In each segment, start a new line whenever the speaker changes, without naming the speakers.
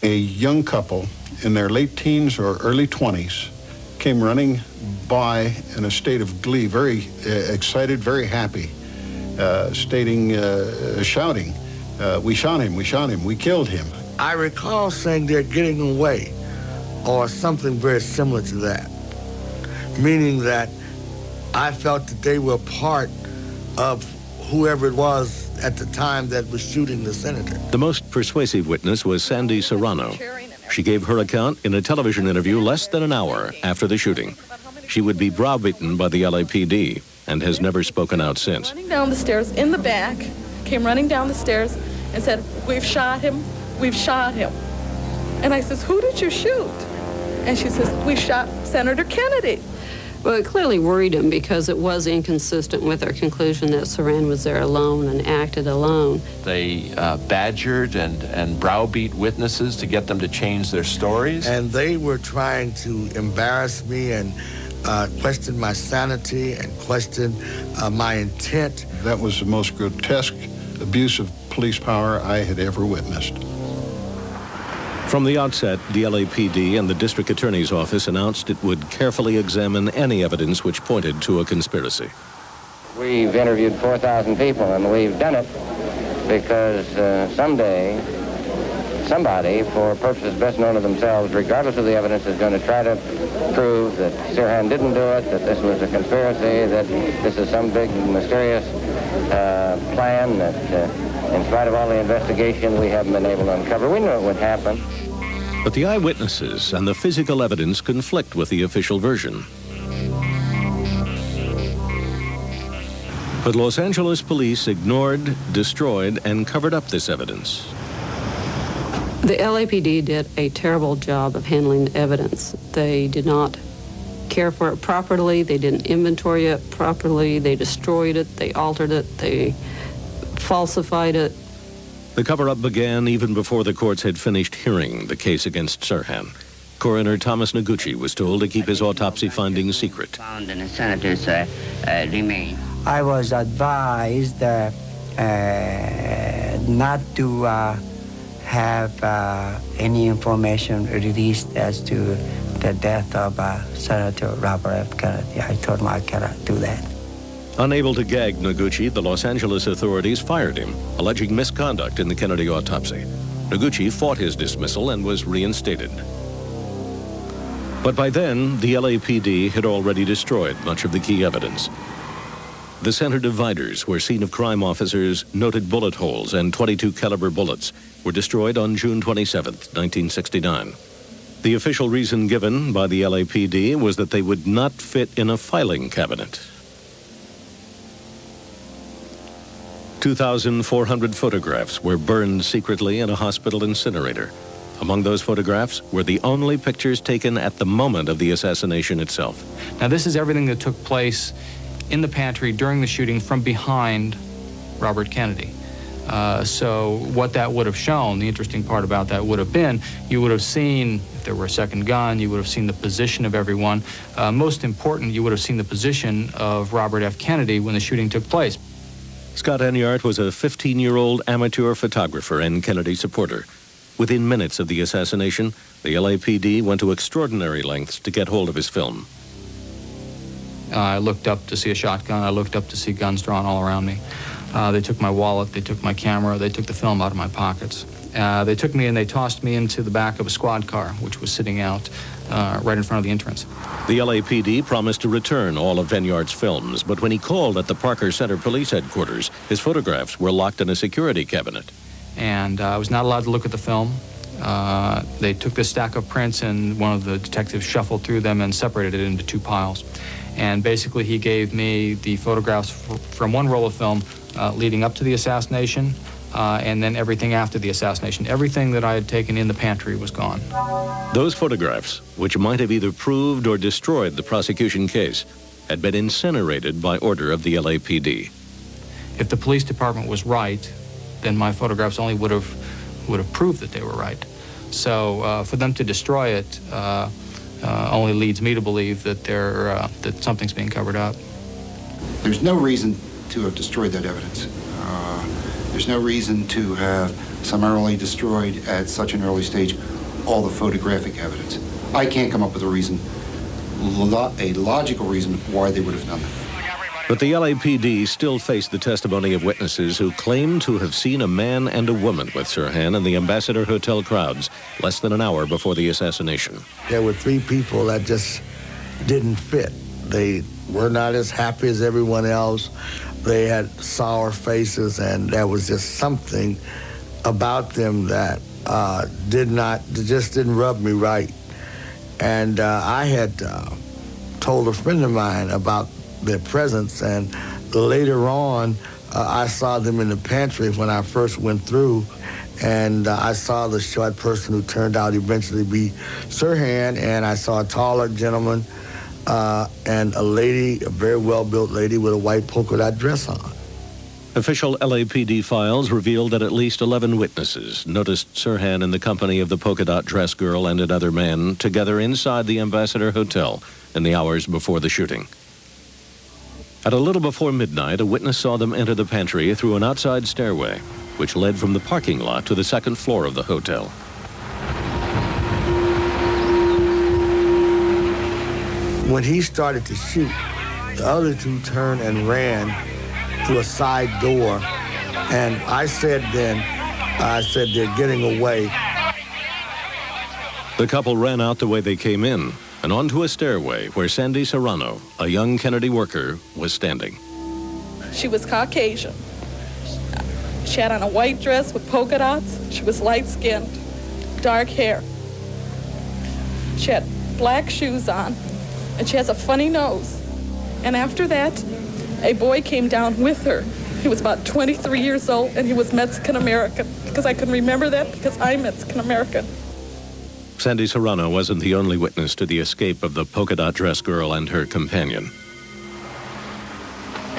A young couple in their late teens or early 20s came running by in a state of glee, very excited, very happy, shouting, we shot him, we killed him.
I recall saying they're getting away, or something very similar to that, meaning that I felt that they were part of whoever it was at the time that was shooting the senator.
The most persuasive witness was Sandy Serrano. She gave her account in a television interview less than an hour after the shooting. She would be browbeaten by the LAPD and has never spoken out since.
Running down the stairs in the back, came running down the stairs and said, we've shot him, we've shot him. And I says, who did you shoot? And she says, we shot Senator Kennedy.
Well, it clearly worried him because it was inconsistent with their conclusion that Saran was there alone and acted alone.
They badgered and browbeat witnesses to get them to change their stories.
And they were trying to embarrass me and question my sanity and question my intent.
That was the most grotesque abuse of police power I had ever witnessed.
From the outset, the LAPD and the district attorney's office announced it would carefully examine any evidence which pointed to a conspiracy.
We've interviewed 4,000 people, and we've done it because someday somebody, for purposes best known to themselves, regardless of the evidence, is going to try to prove that Sirhan didn't do it, that this was a conspiracy, that this is some big mysterious plan that, in spite of all the investigation, we haven't been able to uncover. We knew it would happen.
But the eyewitnesses and the physical evidence conflict with the official version. But Los Angeles police ignored, destroyed, and covered up this evidence.
The LAPD did a terrible job of handling the evidence. They did not care for it properly. They didn't inventory it properly. They destroyed it. They altered it. They falsified it.
The cover-up began even before the courts had finished hearing the case against Sirhan. Coroner Thomas Noguchi was told to keep his autopsy findings secret.
Found in the senator's remains.
I was advised not to have any information released as to the death of Senator Robert F. Kennedy. I told him I cannot do that.
Unable to gag Noguchi, the Los Angeles authorities fired him, alleging misconduct in the Kennedy autopsy. Noguchi fought his dismissal and was reinstated. But by then, the LAPD had already destroyed much of the key evidence. The center dividers, where scene of crime officers noted bullet holes and .22 caliber bullets, were destroyed on June 27, 1969. The official reason given by the LAPD was that they would not fit in a filing cabinet. 2,400 photographs were burned secretly in a hospital incinerator. Among those photographs were the only pictures taken at the moment of the assassination itself.
Now, this is everything that took place in the pantry during the shooting from behind Robert Kennedy. So what that would have shown, the interesting part about that would have been, you would have seen, if there were a second gun, you would have seen the position of everyone. Most important, you would have seen the position of Robert F. Kennedy when the shooting took place.
Scott Enyart was a 15-year-old amateur photographer and Kennedy supporter. Within minutes of the assassination, the LAPD went to extraordinary lengths to get hold of his film.
I looked up to see a shotgun. I looked up to see guns drawn all around me. They took my wallet. They took my camera. They took the film out of my pockets. They took me and they tossed me into the back of a squad car, which was sitting out right in front of the entrance.
The LAPD promised to return all of Enyart's films, but when he called at the Parker Center Police Headquarters, his photographs were locked in a security cabinet.
And I was not allowed to look at the film. They took this stack of prints and one of the detectives shuffled through them and separated it into two piles. And basically he gave me the photographs from one roll of film leading up to the assassination and then everything after the assassination. Everything that I had taken in the pantry was gone.
Those photographs, which might have either proved or destroyed the prosecution case, had been incinerated by order of the LAPD.
If the police department was right, then my photographs only would have proved that they were right. So for them to destroy it only leads me to believe that that something's being covered up.
There's no reason to have destroyed that evidence. There's no reason to have summarily destroyed at such an early stage all the photographic evidence. I can't come up with a reason, a logical reason why they would have done that.
But the LAPD still faced the testimony of witnesses who claimed to have seen a man and a woman with Sirhan in the Ambassador Hotel crowds less than an hour before the assassination.
There were three people that just didn't fit. They were not as happy as everyone else. They had sour faces, and there was just something about them that just didn't rub me right. And I had told a friend of mine about their presence, and later on, I saw them in the pantry when I first went through, and I saw the short person who turned out eventually to be Sirhan, and I saw a taller gentleman and a lady, a very well-built lady with a white polka dot dress on.
Official LAPD files revealed that at least 11 witnesses noticed Sirhan in the company of the polka dot dress girl and another man together inside the Ambassador Hotel in the hours before the shooting. At a little before midnight, a witness saw them enter the pantry through an outside stairway, which led from the parking lot to the second floor of the hotel.
When he started to shoot, the other two turned and ran to a side door, and I said they're getting away.
The couple ran out the way they came in and onto a stairway where Sandy Serrano, a young Kennedy worker, was standing.
She was Caucasian. She had on a white dress with polka dots. She was light-skinned, dark hair. She had black shoes on, and she has a funny nose. And after that, a boy came down with her. He was about 23 years old, and he was Mexican-American, because I can remember that because I'm Mexican-American.
Sandy Serrano wasn't the only witness to the escape of the polka dot dress girl and her companion.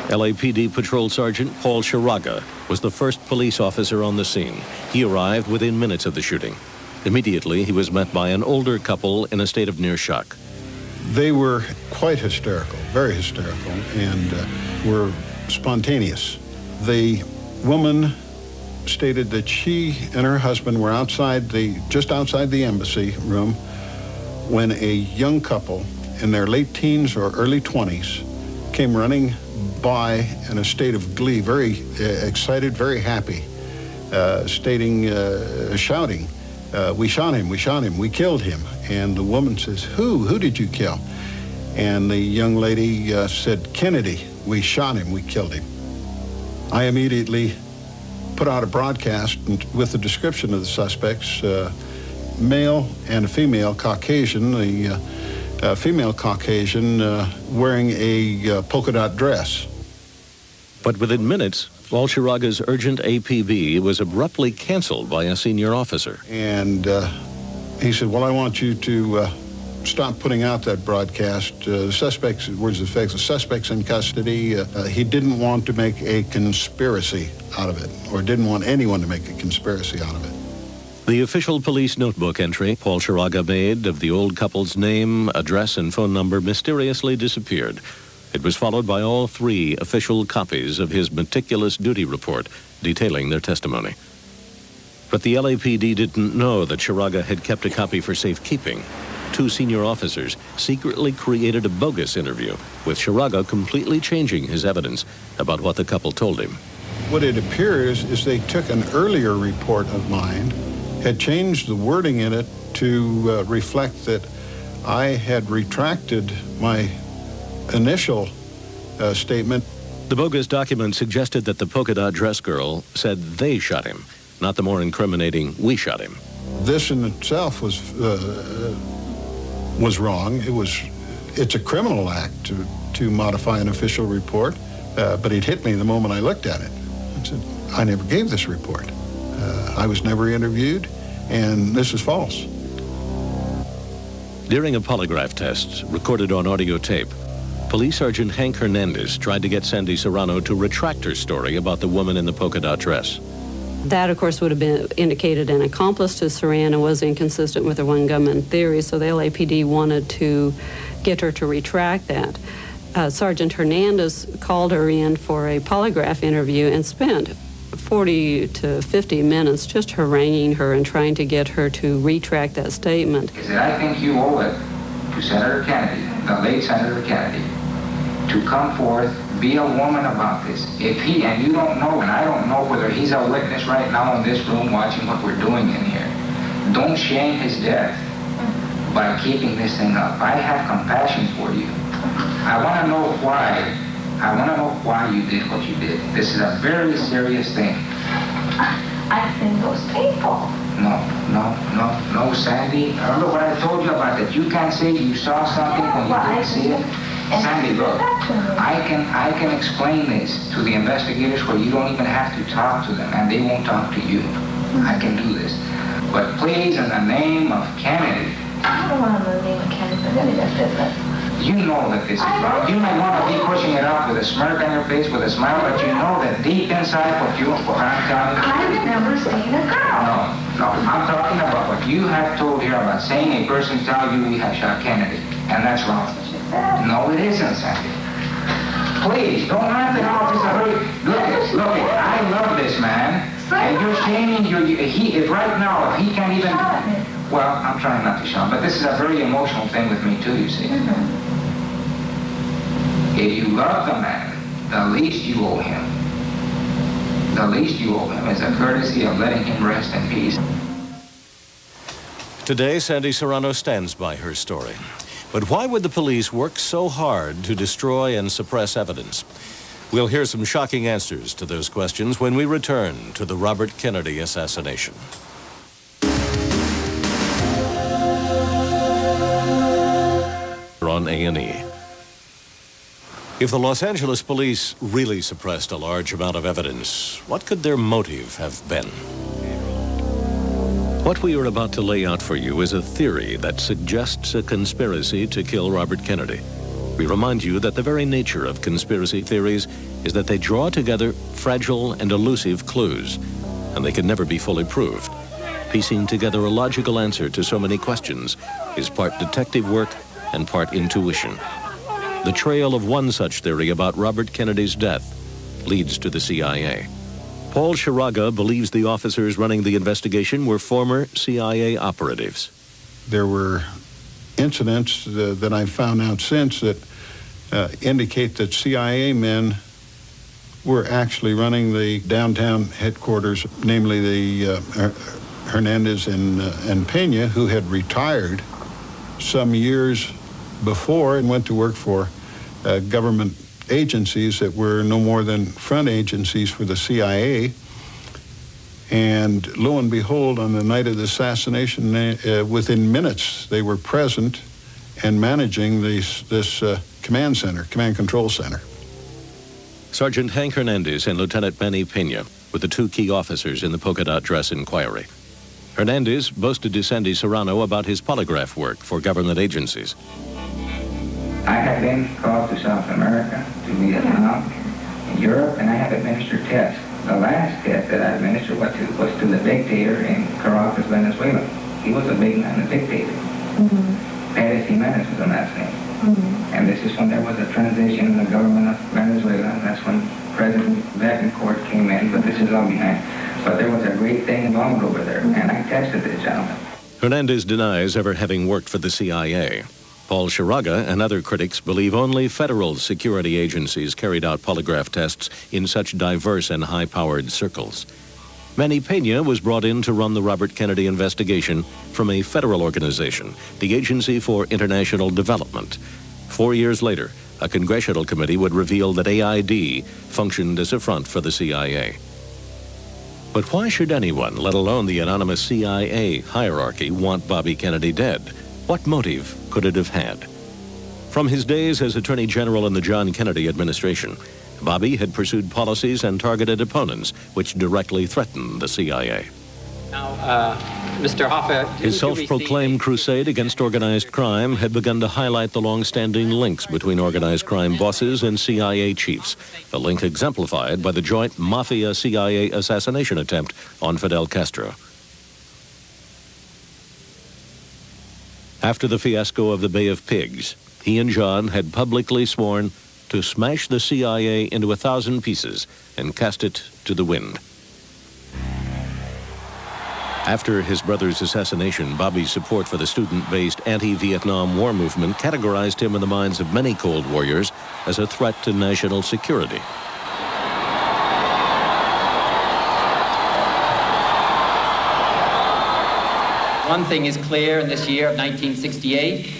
LAPD Patrol Sergeant Paul Chiraga was the first police officer on the scene. He arrived within minutes of the shooting. Immediately, he was met by an older couple in a state of near shock.
They were quite hysterical, very hysterical, and were spontaneous. The woman stated that she and her husband were just outside the embassy room when a young couple in their late teens or early 20s came running by in a state of glee, very excited, very happy, shouting, we shot him, we killed him. And the woman says, who did you kill? And the young lady said, Kennedy, we shot him, we killed him. I immediately put out a broadcast with the description of the suspects, male and a female Caucasian, the female Caucasian wearing a polka dot dress.
But within minutes, Paul Chiraga's urgent APB was abruptly canceled by a senior officer.
And he said, well, I want you to stop putting out that broadcast. The suspects, words of effects, the suspect's in custody. He didn't want to make a conspiracy out of it, or didn't want anyone to make a conspiracy out of it.
The official police notebook entry Paul Chiraga made of the old couple's name, address, and phone number mysteriously disappeared. It was followed by all three official copies of his meticulous duty report detailing their testimony. But the LAPD didn't know that Chiraga had kept a copy for safekeeping. Two senior officers secretly created a bogus interview, with Chiraga completely changing his evidence about what the couple told him.
What it appears is they took an earlier report of mine, had changed the wording in it to reflect that I had retracted my initial statement.
The bogus document suggested that the polka dot dress girl said they shot him, not the more incriminating "we shot him."
This in itself was wrong. It's a criminal act to modify an official report, but it hit me the moment I looked at it. I said, I never gave this report. I was never interviewed, and this is false.
During a polygraph test recorded on audio tape, Police Sergeant Hank Hernandez tried to get Sandy Serrano to retract her story about the woman in the polka dot dress.
That, of course, would have been indicated an accomplice to Serrano was inconsistent with the one-gunman theory, so the LAPD wanted to get her to retract that. Sergeant Hernandez called her in for a polygraph interview and spent 40 to 50 minutes just haranguing her and trying to get her to retract that statement.
Is that I think you owe it to Senator Kennedy, the late Senator Kennedy, to come forth, be a woman about this. If he, and you don't know, and I don't know whether he's a witness right now in this room watching what we're doing in here, don't shame his death by keeping this thing up. I have compassion for you. I want to know why. I want to know why you did what you did. This is a very serious thing.
I've seen those people.
No, Sandy. Remember what I told you about that you can't say you saw something when you didn't see it? Sandy, look, I can explain this to the investigators where you don't even have to talk to them, and they won't talk to you. I can do this. But please, in the name of Kennedy.
I don't want to know the name of Kennedy, but really that's business.
You know that this is wrong. You might want to be pushing it off with a smirk on your face, with a smile, but you know that deep inside what I'm telling you.
I've never seen a girl.
No, I'm talking about what you have told here about saying a person tell you we have shot Kennedy, and that's wrong. No, it isn't, Sandy. Please, don't laugh it off. It's a hurry. Look, I love this man, and you're shaming if right now, if he can't even... Well, I'm trying not to shout, but this is a very emotional thing with me too, you see. If you love the man, the least you owe him, is a courtesy of letting him rest in peace.
Today, Sandy Serrano stands by her story. But why would the police work so hard to destroy and suppress evidence? We'll hear some shocking answers to those questions when we return to the Robert Kennedy assassination. On A&E. If the Los Angeles police really suppressed a large amount of evidence, what could their motive have been? What we are about to lay out for you is a theory that suggests a conspiracy to kill Robert Kennedy. We remind you that the very nature of conspiracy theories is that they draw together fragile and elusive clues, and they can never be fully proved. Piecing together a logical answer to so many questions is part detective work and part intuition. The trail of one such theory about Robert Kennedy's death leads to the CIA. Paul Chiraga believes the officers running the investigation were former CIA operatives.
There were incidents that I've found out since that indicate that CIA men were actually running the downtown headquarters, namely the Hernandez and Pena, who had retired some years before and went to work for government agencies that were no more than front agencies for the CIA. And lo and behold, on the night of the assassination, within minutes, they were present and managing this command control center.
Sergeant Hank Hernandez and Lieutenant Benny Pena were the two key officers in the polka dot dress inquiry. Hernandez boasted to Sandy Serrano about his polygraph work for government agencies.
I have been called to South America, to Vietnam, Europe, and I have administered tests. The last test that I administered was to the dictator in Caracas, Venezuela. He was a big man, a dictator. Pérez Jiménez was the last name. And this is when there was a transition in the government of Venezuela, and that's when President Betancourt came in, but this is all behind. But there was a great thing involved over there, and I tested this gentleman.
Hernandez denies ever having worked for the CIA. Paul Chiraga and other critics believe only federal security agencies carried out polygraph tests in such diverse and high-powered circles. Manny Pena was brought in to run the Robert Kennedy investigation from a federal organization, the Agency for International Development. 4 years later, a congressional committee would reveal that AID functioned as a front for the CIA. But why should anyone, let alone the anonymous CIA hierarchy, want Bobby Kennedy dead? What motive could it have had? From his days as Attorney General in the John Kennedy administration, Bobby had pursued policies and targeted opponents which directly threatened the CIA.
Now, Mr. Hoffa,
his self-proclaimed crusade against organized crime had begun to highlight the long-standing links between organized crime bosses and CIA chiefs, a link exemplified by the joint Mafia-CIA assassination attempt on Fidel Castro. After the fiasco of the Bay of Pigs, he and John had publicly sworn to smash the CIA into 1,000 pieces and cast it to the wind. After his brother's assassination, Bobby's support for the student-based anti-Vietnam War movement categorized him in the minds of many Cold Warriors as a threat to national security.
One thing is clear in this year of 1968,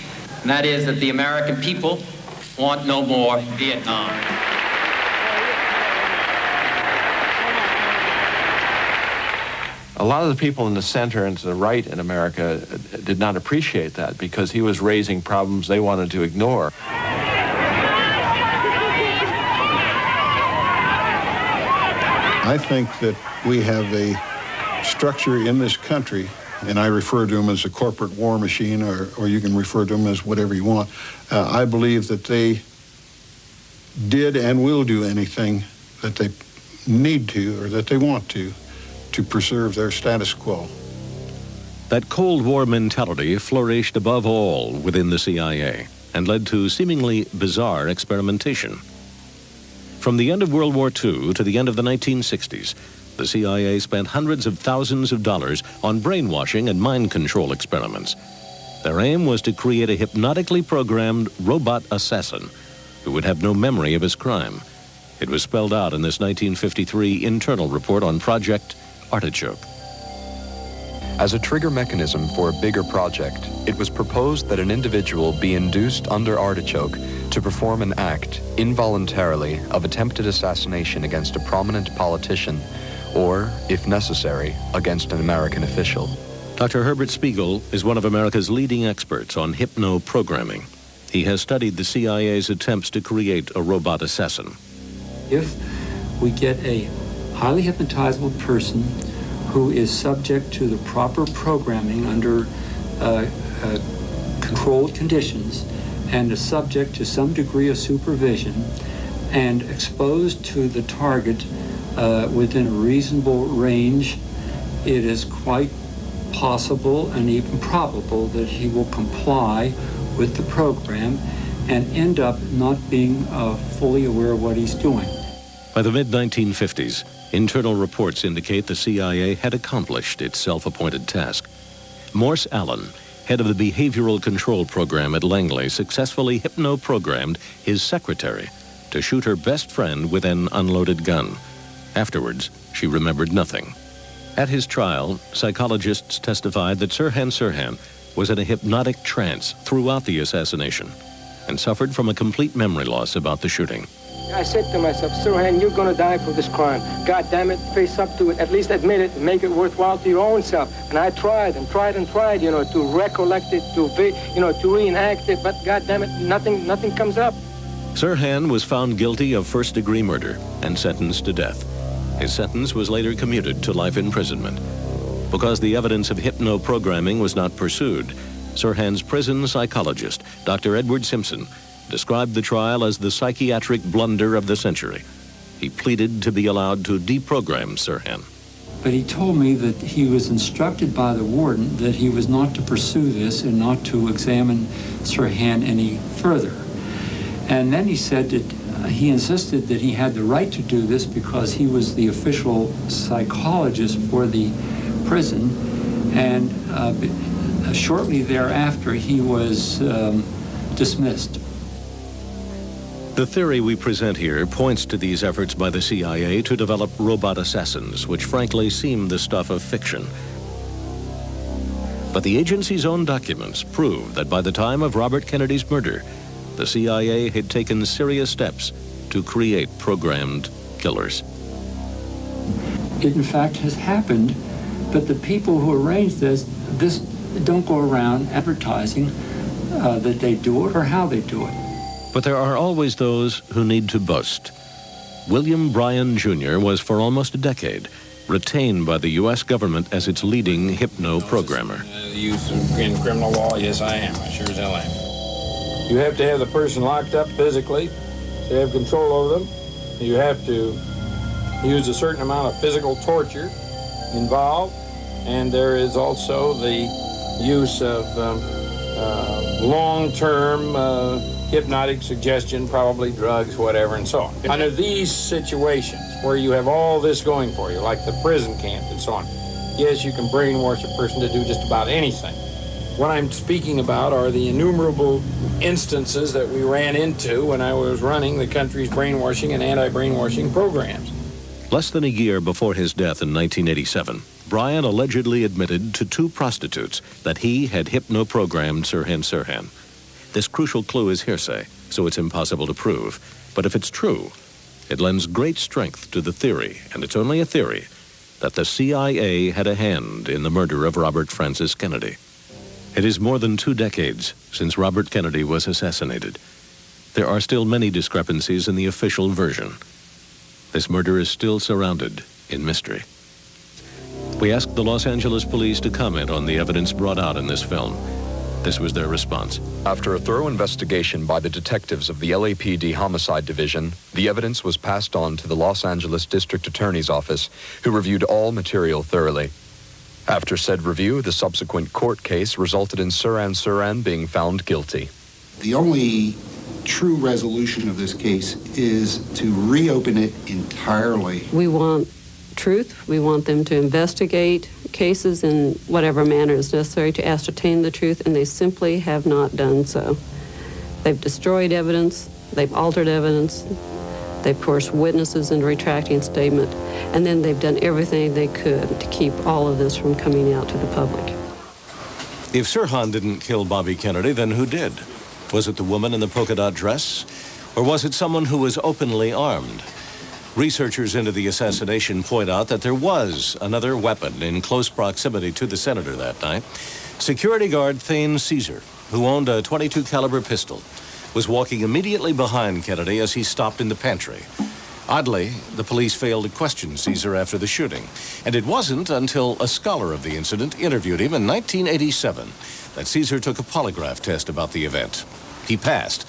and that is that the American people want no more Vietnam.
A lot of the people in the center and to the right in America did not appreciate that because he was raising problems they wanted to ignore.
I think that we have a structure in this country, and I refer to them as a corporate war machine, or you can refer to them as whatever you want. I believe that they did and will do anything that they need to or that they want to preserve their status quo.
That Cold War mentality flourished above all within the CIA and led to seemingly bizarre experimentation. From the end of World War II to the end of the 1960s, the CIA spent hundreds of thousands of dollars on brainwashing and mind control experiments. Their aim was to create a hypnotically programmed robot assassin who would have no memory of his crime. It was spelled out in this 1953 internal report on Project Artichoke.
As a trigger mechanism for a bigger project, it was proposed that an individual be induced under Artichoke to perform an act, involuntarily, of attempted assassination against a prominent politician, or, if necessary, against an American official.
Dr. Herbert Spiegel is one of America's leading experts on hypno-programming. He has studied the CIA's attempts to create a robot assassin.
If we get a highly hypnotizable person who is subject to the proper programming under controlled conditions and is subject to some degree of supervision and exposed to the target within a reasonable range, it is quite possible and even probable that he will comply with the program and end up not being fully aware of what he's doing.
By the mid-1950s, internal reports indicate the CIA had accomplished its self-appointed task. Morse Allen, head of the Behavioral Control Program at Langley, successfully hypno-programmed his secretary to shoot her best friend with an unloaded gun. Afterwards, she remembered nothing. At his trial, psychologists testified that Sirhan Sirhan was in a hypnotic trance throughout the assassination and suffered from a complete memory loss about the shooting.
I said to myself, Sirhan, you're going to die for this crime. God damn it, face up to it, at least admit it, and make it worthwhile to your own self. And I tried and tried and tried, to recollect it, to reenact it, but God damn it, nothing comes up.
Sirhan was found guilty of first-degree murder and sentenced to death. His sentence was later commuted to life imprisonment. Because the evidence of hypno-programming was not pursued, Sirhan's prison psychologist, Dr. Edward Simpson, described the trial as the psychiatric blunder of the century. He pleaded to be allowed to deprogram Sirhan.
But he told me that he was instructed by the warden that he was not to pursue this and not to examine Sirhan any further. And then he said that he insisted that he had the right to do this because he was the official psychologist for the prison, and shortly thereafter he was dismissed.
The theory we present here points to these efforts by the CIA to develop robot assassins, which frankly seem the stuff of fiction. But the agency's own documents prove that by the time of Robert Kennedy's murder, the CIA had taken serious steps to create programmed killers.
It in fact has happened, but the people who arranged this don't go around advertising that they do it or how they do it.
But there are always those who need to boast. William Bryan Jr. was for almost a decade retained by the U.S. government as its leading hypno-programmer.
Use in criminal law, yes I am, I sure as hell am. You have to have the person locked up physically to have control over them. You have to use a certain amount of physical torture involved, and there is also the use of long-term hypnotic suggestion, probably drugs, whatever, and so on. Under these situations where you have all this going for you, like the prison camp and so on, yes, you can brainwash a person to do just about anything. What I'm speaking about are the innumerable instances that we ran into when I was running the country's brainwashing and anti-brainwashing programs.
Less than a year before his death in 1987, Brian allegedly admitted to 2 prostitutes that he had hypno-programmed Sirhan. This crucial clue is hearsay, so it's impossible to prove. But if it's true, it lends great strength to the theory, and it's only a theory, that the CIA had a hand in the murder of Robert Francis Kennedy. It is more than 2 decades since Robert Kennedy was assassinated. There are still many discrepancies in the official version. This murder is still surrounded in mystery. We asked the Los Angeles police to comment on the evidence brought out in this film. This was their response.
After a thorough investigation by the detectives of the LAPD Homicide Division, the evidence was passed on to the Los Angeles District Attorney's Office, who reviewed all material thoroughly. After said review, the subsequent court case resulted in Sirhan being found guilty.
The only true resolution of this case is to reopen it entirely.
We want truth. We want them to investigate cases in whatever manner is necessary to ascertain the truth, and they simply have not done so. They've destroyed evidence. They've altered evidence. They've forced witnesses into retracting statement, and then they've done everything they could to keep all of this from coming out to the public.
If Sirhan didn't kill Bobby Kennedy, then who did? Was it the woman in the polka dot dress? Or was it someone who was openly armed? Researchers into the assassination point out that there was another weapon in close proximity to the senator that night. Security guard Thane Caesar, who owned a .22 caliber pistol, was walking immediately behind Kennedy as he stopped in the pantry. Oddly, the police failed to question Caesar after the shooting, and it wasn't until a scholar of the incident interviewed him in 1987 that Caesar took a polygraph test about the event. He passed.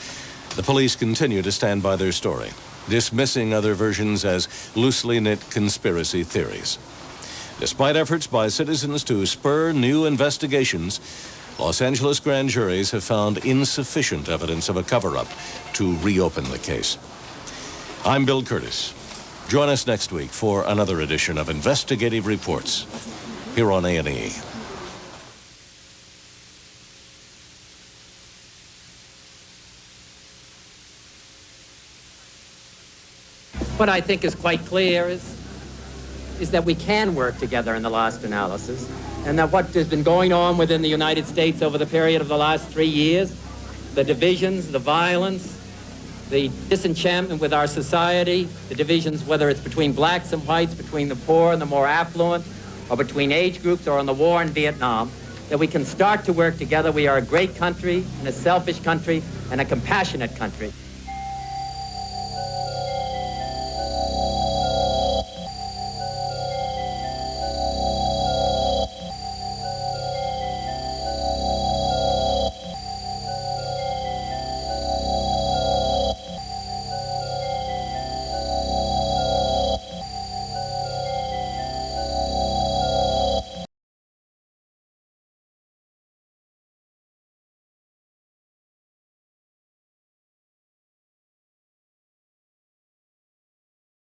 The police continue to stand by their story, dismissing other versions as loosely knit conspiracy theories. Despite efforts by citizens to spur new investigations, Los Angeles grand juries have found insufficient evidence of a cover-up to reopen the case. I'm Bill Curtis. Join us next week for another edition of Investigative Reports here on A&E.
What I think is quite clear is that we can work together in the last analysis, and that what has been going on within the United States over the period of the last 3 years, the divisions, the violence, the disenchantment with our society, the divisions, whether it's between blacks and whites, between the poor and the more affluent, or between age groups, or in the war in Vietnam, that we can start to work together. We are a great country, and a selfish country, and a compassionate country.